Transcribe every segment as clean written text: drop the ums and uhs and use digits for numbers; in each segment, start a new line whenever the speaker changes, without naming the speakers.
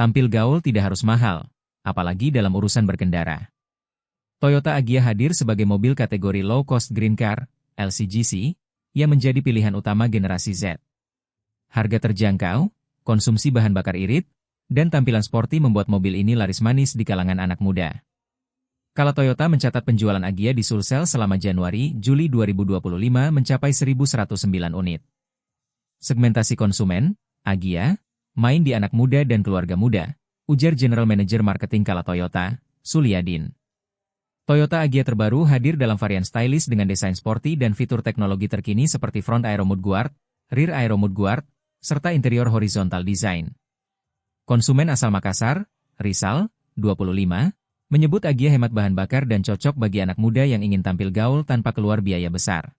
Tampil gaul tidak harus mahal, apalagi dalam urusan berkendara. Toyota Agya hadir sebagai mobil kategori Low Cost Green Car, LCGC, yang menjadi pilihan utama generasi Z. Harga terjangkau, konsumsi bahan bakar irit, dan tampilan sporty membuat mobil ini laris manis di kalangan anak muda. Kala Toyota mencatat penjualan Agya di Sulsel selama Januari-Juli 2025 mencapai 1.109 unit. Segmentasi konsumen, Agya, main di anak muda dan keluarga muda, ujar General Manager Marketing Kala Toyota, Sulyadin. Toyota Agya terbaru hadir dalam varian stylish dengan desain sporty dan fitur teknologi terkini seperti front aero mudguard, rear aero mudguard, serta interior horizontal design. Konsumen asal Makassar, Rizal, 25, menyebut Agya hemat bahan bakar dan cocok bagi anak muda yang ingin tampil gaul tanpa keluar biaya besar.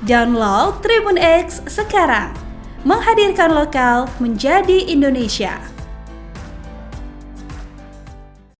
Download Tribun X sekarang, menghadirkan lokal menjadi Indonesia.